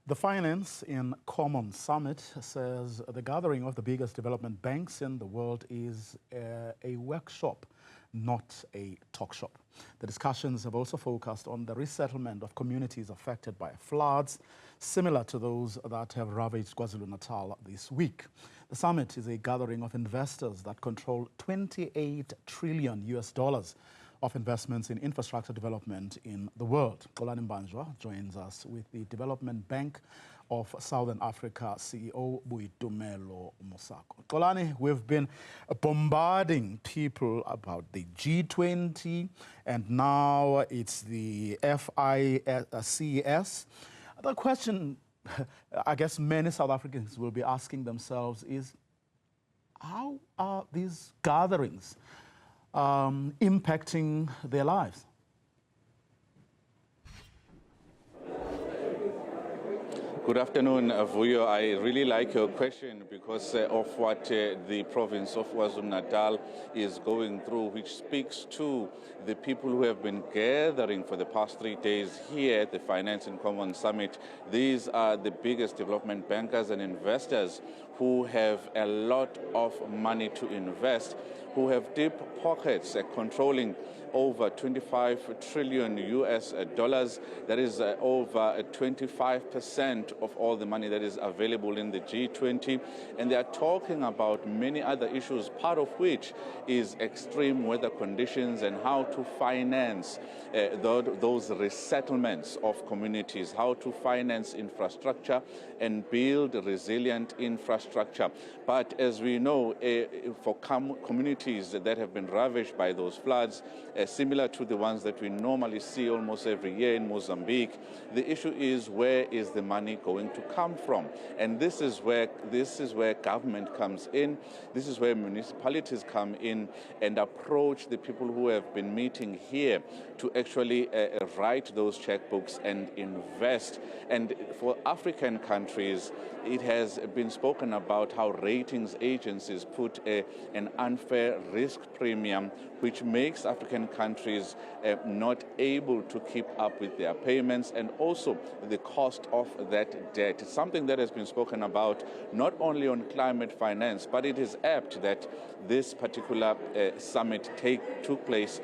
The Finance in Common Summit says the gathering of the biggest development banks in the world is a workshop, not a talk shop. The discussions have also focused on the resettlement of communities affected by floods, similar to those that have ravaged KwaZulu-Natal this week. The summit is a gathering of investors that control $28 trillion of investments in infrastructure development in the world. Xolani Mbanjwa joins us with the Development Bank of Southern Africa CEO Boitumelo Mosako. Xolani, we've been bombarding people about the G20 and now it's the FICS. The question I guess many South Africans will be asking themselves is, how are these gatherings impacting their lives? Good afternoon, Vuyo. I really like your question because of what the province of KwaZulu-Natal is going through, which speaks to the people who have been gathering for the past 3 days here at the Finance in Common Summit. These are the biggest development bankers and investors who have a lot of money to invest, who have deep pockets controlling over $25 trillion. That is over 25% of all the money that is available in the G20. And they are talking about many other issues, part of which is extreme weather conditions and how to finance those resettlements of communities, how to finance infrastructure and build resilient infrastructure. But as we know, for communities that have been ravaged by those floods, similar to the ones that we normally see almost every year in Mozambique, the issue is, where is the money going to come from? And this is where government comes in. This is where municipalities come in and approach the people who have been meeting here to actually write those checkbooks and invest. And for African countries, it has been spoken about how ratings agencies put an unfair risk premium, which makes African countries not able to keep up with their payments, and also the cost of that debt. It's something that has been spoken about not only on climate finance, but it is apt that this particular summit took place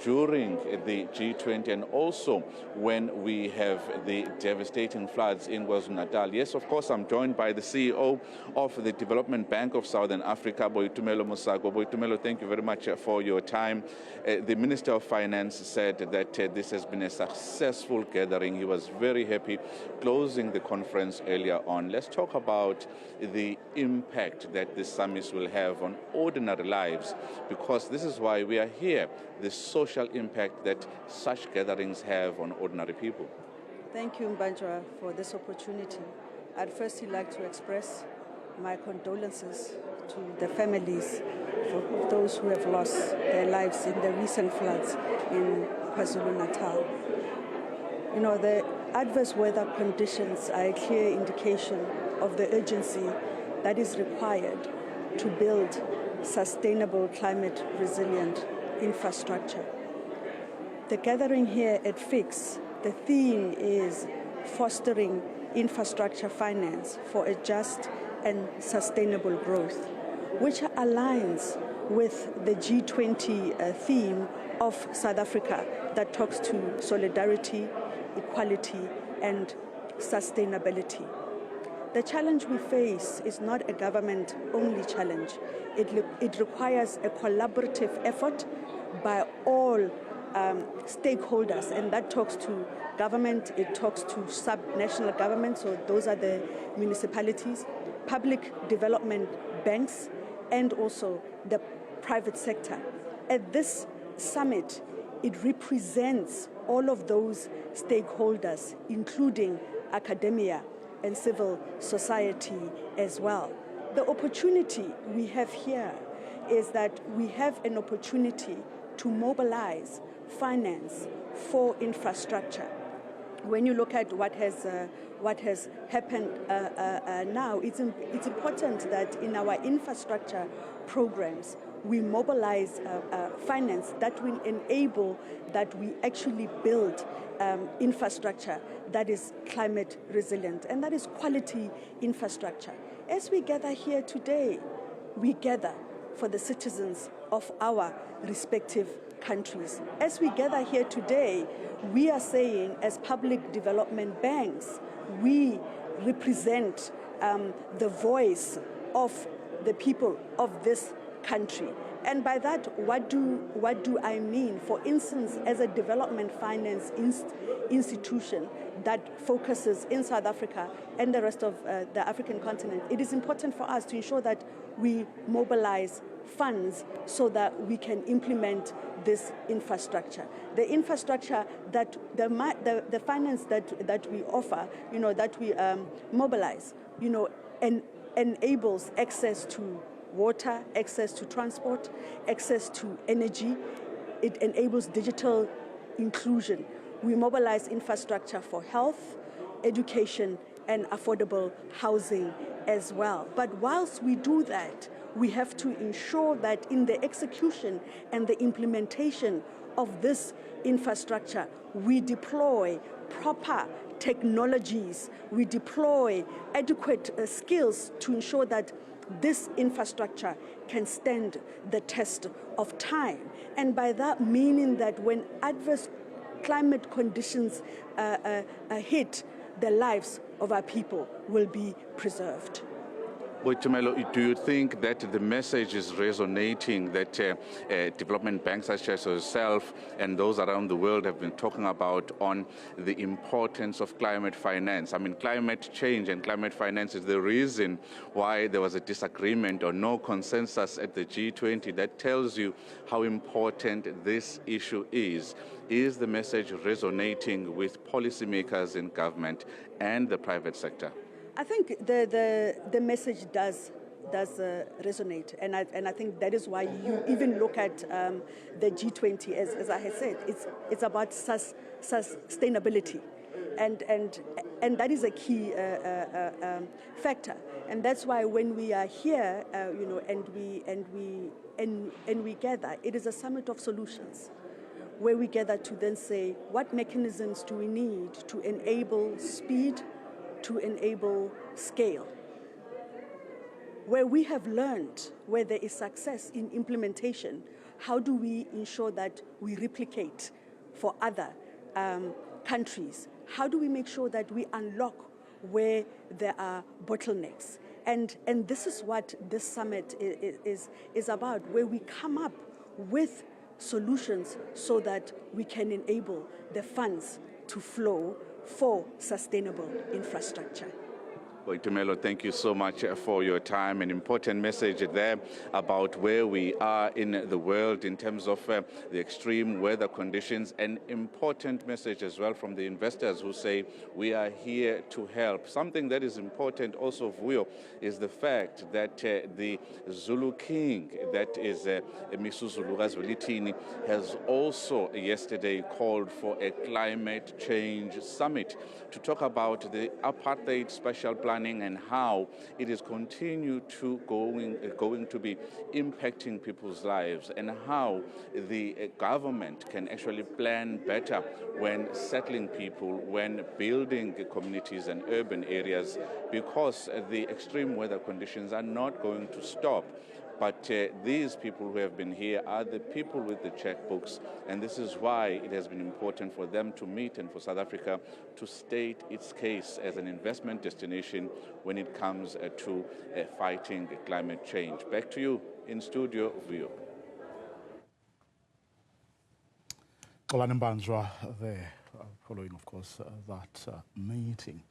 during the G20 and also when we have the devastating floods in KwaZulu-Natal. Yes, of course, I'm joined by the CEO of the Development Bank of Southern Africa, Boitumelo Mosako. Boitumelo, thank you very much for your time. The Minister of Finance said that this has been a successful gathering. He was very happy closing the conference earlier on. Let's talk about the impact that this summit will have on ordinary lives, because this is why we are here, the social impact that such gatherings have on ordinary people. Thank you, Mbanjwa, for this opportunity. I'd firstly like to express my condolences to the families of those who have lost their lives in the recent floods in KwaZulu-Natal. You know, the adverse weather conditions are a clear indication of the urgency that is required to build sustainable, climate resilient infrastructure. The gathering here at FICS, the theme is fostering infrastructure finance for a just and sustainable growth, which aligns with the G20 theme of South Africa that talks to solidarity, equality, and sustainability. The challenge we face is not a government-only challenge. It requires a collaborative effort by all stakeholders, and that talks to government, it talks to sub-national governments, so those are the municipalities, public development banks, and also the private sector. At this summit, it represents all of those stakeholders, including academia and civil society as well. The opportunity we have here is that we have an opportunity to mobilize finance for infrastructure. When you look at what has happened now, it's important that in our infrastructure programs, we mobilize finance that will enable that we actually build infrastructure that is climate resilient, and that is quality infrastructure. As we gather here today, we gather for the citizens of our respective countries. As we gather here today, we are saying, as public development banks, we represent the voice of the people of this country. And by that, what do I mean? For instance, as a development finance institution that focuses in South Africa and the rest of the African continent, it is important for us to ensure that we mobilize funds so that we can implement this infrastructure. The infrastructure that the finance that we offer, that we mobilize, enables access to water, access to transport, access to energy. It enables digital inclusion. We mobilize infrastructure for health, education, and affordable housing as well. But whilst we do that, we have to ensure that in the execution and the implementation of this infrastructure, we deploy proper technologies, we deploy adequate skills to ensure that this infrastructure can stand the test of time. And by that meaning that when adverse climate conditions hit, the lives of our people will be preserved. Boitumelo, do you think that the message is resonating that development banks such as yourself and those around the world have been talking about on the importance of climate finance? I mean, climate change and climate finance is the reason why there was a disagreement or no consensus at the G20. That tells you how important this issue is. Is the message resonating with policymakers in government and the private sector? I think the message does resonate, and I think that is why you even look at the G20, as I had said, it's about sustainability, and that is a key factor, and that's why when we are here, and we gather, it is a summit of solutions, where we gather to then say what mechanisms do we need to enable speed, to enable scale. Where we have learned, where there is success in implementation, how do we ensure that we replicate for other countries? How do we make sure that we unlock where there are bottlenecks? And this is what this summit is about, where we come up with solutions so that we can enable the funds to flow for sustainable infrastructure. Boitumelo, thank you so much for your time. An important message there about where we are in the world in terms of the extreme weather conditions. An important message as well from the investors who say we are here to help. Something that is important also, Vuyo, is the fact that the Zulu King, that is Misuzulu Razwelithini, has also yesterday called for a climate change summit to talk about the apartheid special planning and how it is going to be impacting people's lives, and how the government can actually plan better when settling people, when building communities and urban areas, because the extreme weather conditions are not going to stop. But these people who have been here are the people with the checkbooks, and this is why it has been important for them to meet and for South Africa to state its case as an investment destination when it comes to fighting climate change. Back to you in studio, Vuyo. Xolani Mbanjwa there, following, of course, that meeting.